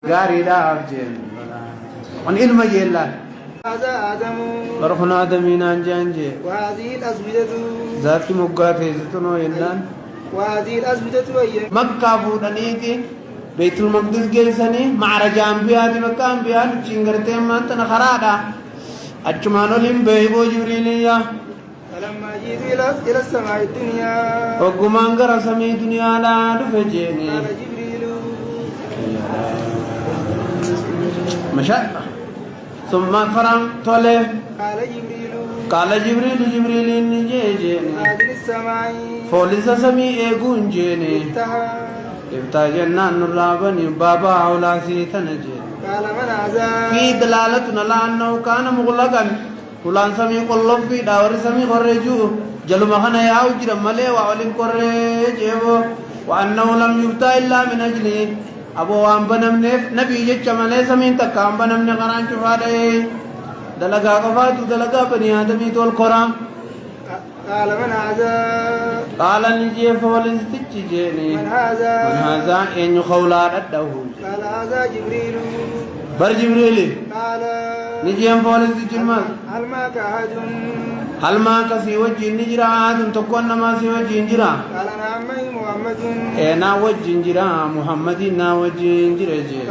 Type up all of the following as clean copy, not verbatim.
غاري لا أفجن عن علم جيلان هذا آدم برخنا آدمين أنجانجي وهذه الأزمدة ذات مقاتي زتنو يلان وهذه الأزمدة وهي مكة فودانيتي بيت المقدس جيساني معرج أنبياء مكة أنبياء شنغرتين ما تنخرادا أجمانو لهم بيبو جبريلية فلما جئت إلى السماء الدنيا وقمان غرا سمي دنيا لا دفجيني قال جبريل مشاء ثم فرم طله قال جبريل جبريل نجيجيني هذه السماء فوليس سمي ايغون جيني افتح جنان الرابني بابا اولاسي تنجي قال من هذا في دلالتنا لأنه كان مغلقا فلان سمي قلب في داور سمي خرجو جلو مخنا ياو جرم ملي وعلم خرجيبو وأنه لم يفتح إلا من أجله أبو أمبنم نبي جيش ملي سمين تكا أمبنم نقران شفاده دلقا قفاتو دلقا بني آدمي تول قرام قال من هذا قال نجي فولنس تجيني من هذا إن يخولار الدهو قال هذا جبريل بر جبريل قال نجي فولنس تجمال هل معك أحد هل ما كسي وجه نجرا عادم تكون ما سي وجه نجرا قال نعم محمد انا وجه نجرا محمد نا وجه نجرا جي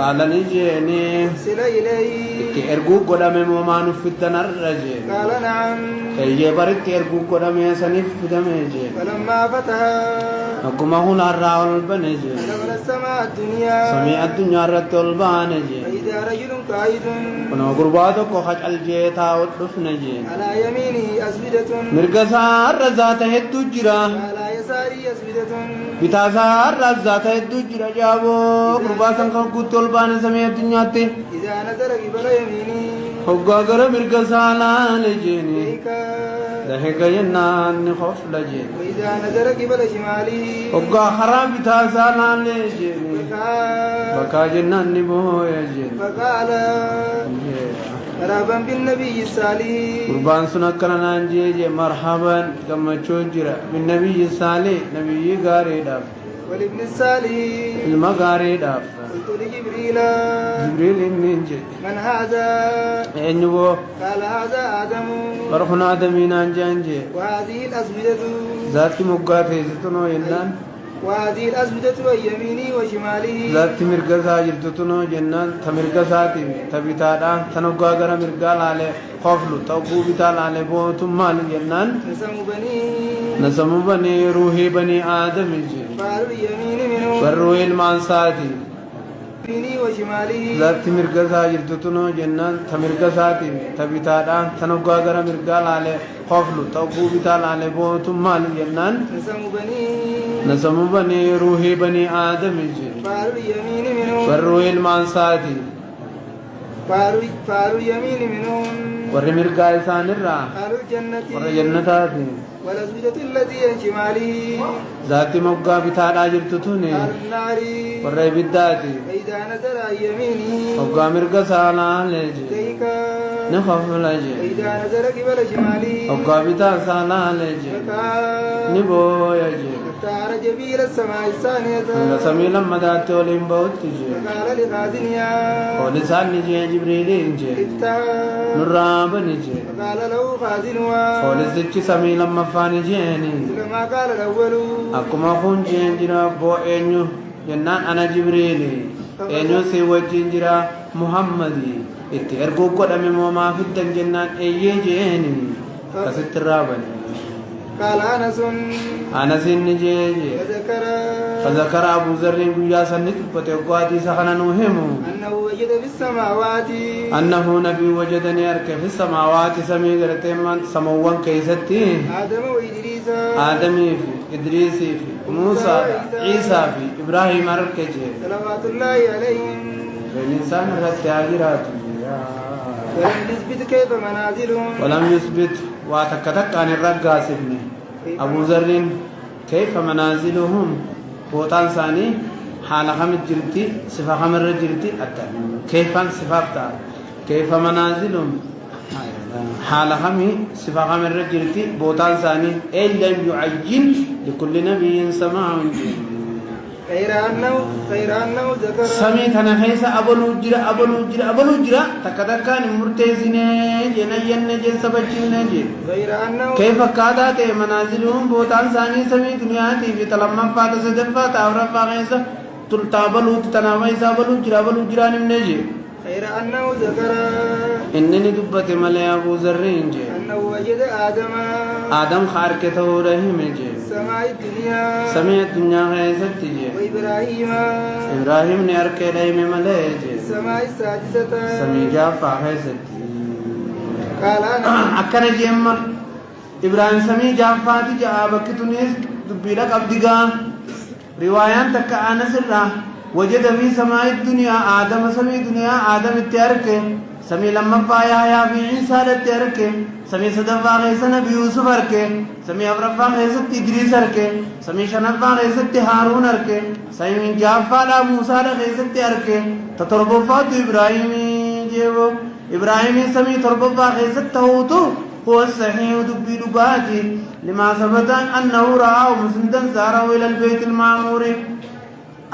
قال نجيني سل إليه ارغو قدام ما نفتن الرجي قال نعم اي برت ارغو قدام سنف دمجي فلما فتح حكمه هو الراول بنجي دخل السماء الدنيا سمع الدنيا رتول بانجي فإذا رجل قائد كنا غرباتو كو حج الجيتا ودفنجي على يمينه أسودة مرغسار رزات هدو جرا على يساره أسودة بتازار رزات هدو جرا جابو غرباتن كو قتول بان سمع الدنيا تي إذا نظر قبل يمينه حقا غر مرغسالا لجيني ذيك ذهك ينان خوف لجيني وإذا نظر قبل شماله حقا خراب بتازالا لجيني بكا جنان نبو يجيني فقال مرحبا بالنبي الصالح قربان سنكنا نانجي مرحبا كما تشوجرا بالنبي الصالح نبي غاري داف والابن الصالح المغاري داف قلت لجبريل جبريل نينجي من هذا انو قال هذا آدم برخنا آدمين انجانجي وهذه الأسودة ذات مقاتي زتنو ينان وهذه الأسودة ويميني وشماله ذات مرغزا جرتتنو جنان تمرغزاتي تبيتادا تنوغا غرا مرغال على خوفلو توبو بيتال على بوتم مال جنان نسم بني روحي بني آدم جي فارو اليمين منه بروي المانساتي يميني وشماله ذات مرغزا جرتتنو جنان تمرغزاتي تبيتادا تنوغا غرا مرغال على خوفلو توبو بيتال على بوتم مال جنان نسم بني روحي بني آدم جي فارو اليمين منه بروي المانساتي فارو اليمين منهم ورمرغا إسان الرا فارو الجنة ورجنتاتي والأسودة التي عن شماله ذاتي موقع بتاعنا جرتتوني فارو النار وربيداتي فإذا نزل عن يمينه موقع مرغا سالا لجي ذيك نخف لجي فإذا نزل قبل شماله موقع بتاع سالا لجي نبو يجي اختار جبيل السماء الثانية نسمي لما داتي ولين بوتي جي فقال لخازنها ولسان نجي جبريل نجي افتح نراب نجي فقال له خازنها ولسك سمي لما فاني جيني كما قال الأول أكما خون جين جرا بو إنيو جنان أنا جبريلي إنيو سي وجين جرا محمدي إتي إرقو قدامي موما في الدنجنان إيه جيني كست رابني قال أنس نجيجي فذكر أبو ذر يا سنك بتوقاتي سخنا نوهمو أنه وجد في السماوات أنه نبي وجدني أركب في السماوات سمي درتمان سموان كيستي آدم وإدريس آدمي في إدريسي في موسى عيسى في إبراهيم أركجي صلوات الله عليهم الإنسان رتاجرات ولم يثبت كيف منازلهم ولم يثبت واتكتك عن الرقاس ابني أبو ذر كيف منازلهم بوتان ثاني حال خمس جرتي صفة خمر جرتي أتى كيف صفة كيف منازلهم حال خمي صفة خمر جرتي بوتان ثاني إن لم يعين لكل نبي سماع غير أنه ذكر سمي تنحيس أبلو جرا تكتكان مرتزين جنين جن سبجين جن غير أنه كيف كادات منازلهم بوتان ثاني سمي دنياتي في تلمم فات سدفا تاورا فاغيسا تلتابلو تناويسا بلو جرا نمنجي غير أنه ذكر إنني دبت ملي أبو ذرين جي أنه وجد آدم خاركته رحيم جي سمي الدنيا غيست جي إبراهيم نے أركي رحيم ملي جي سمي جافا غيست قال أكنا جي أمر إبراهيم سمي جافا تجي آبك تنيس دبيلك أبدقا روايان تكا آنس الله وجد في سماء الدنيا آدم سمي دنيا آدم التارك سمي لما فايا يا في عيسى التارك سمي صدفا غيث نبي يوسف أرك سمي أبرفا غيث إدريس أرك سمي شنفا غيث هارون أرك سمي جافا لا موسى غيث أرك تطربفات إبراهيم جيبو إبراهيم سمي تربفا غيث تهوتو هو الصحيح دبي دباتي لما ثبت أنه رآه مسندا ساره إلى البيت المعمور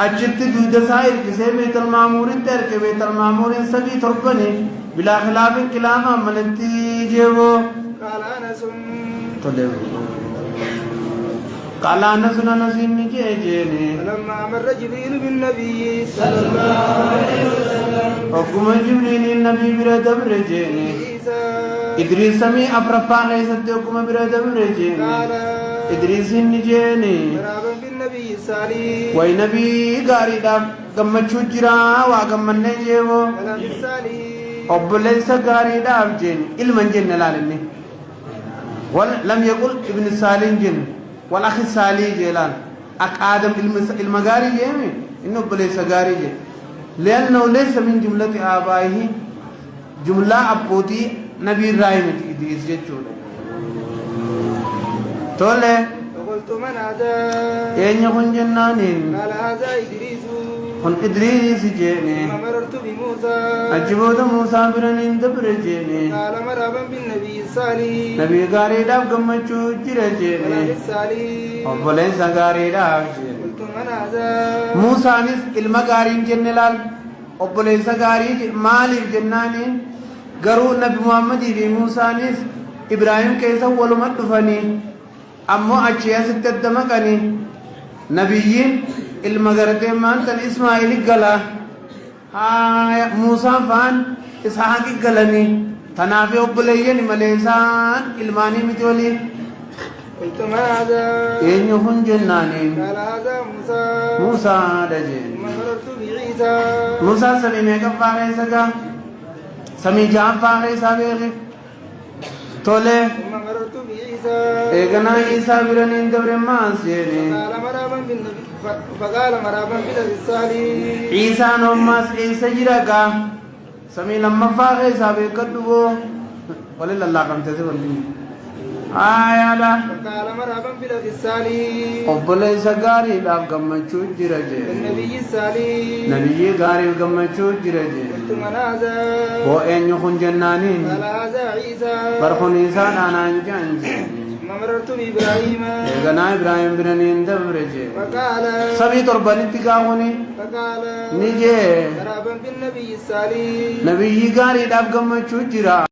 أجت جود سائر كسي بيت المعمور ترك بيت المعمور سبي تربني بلا خلاف كلام ملتي جيبو قال أنس قال أنس نسيم جيجيني فلما مر جبريل بالنبي صلى الله عليه وسلم حكم جبريل النبي برد برجيني إدريس سمي أفرفا غيثت حكم برد برجيني قال إدريس نجيني مرحبا بالنبي الصالح وي نبي غاري داب گمچو جرا وا گمنه جيو ولم الصالح أبليس غاري داب جين علم جن لالني ولم يقل ابن سالم جن والأخ الصالح جلال أك آدم علم غاري جيمي إنه أبليس غاري جي لأنه ليس من جملة آبائه جملة أبوتي نبي رايم إدريس جيتشو تولي فقلت من هذا أين يكون جنانين قال هذا إدريس خن إدريس جيني فمررت بموسى أجبود موسى برنين دبر جيني قال مرحبا بالنبي الصالح نبي غاري داب گمچو جير جيني ولم الصالح أبليس غاري داب جيني قلت من هذا موسى نس علم غاري جنلال أبليس غاري مالك جنانين غرو نبي محمد في موسى نس إبراهيم كيسا ولمت دفني أمو أشياء ستدمكني نبيين المغرتين مانتن إسماعيل قلا موسى فان إسحاق قلني تنافي أبليين مليسان إلماني متولي قلت ما هذا إن يكون جنانين قال هذا موسى دجين مررت بعيسى موسى سمي ميقف فاغي سقا سمي جام فاغي سابيغي تولي ثم مررت بعيسى إيقنا عيسى برنين دبر ماس جيني فقال مرحبا بالنبي الصالح عيسى نوماس عيسى جرقا سمي لما فاغي سابيق قدبو ولله الله قم تسيب آية لا فقال مرحبا بالنبي الصالح أبليس غاري داب گمچو جرجي النبي الصالح نبي غاري گمچو جرجي قلت من هذا هو أن يكون جنانين قال هذا عيسى برخون عيسى نانان جانجي مررت بإبراهيم إيقنا إبراهيم برنين دبرجي فقال سبي ترباني تقاوني فقال نجي مرحبا بالنبي الصالح نبي غاري داب گمچو جرا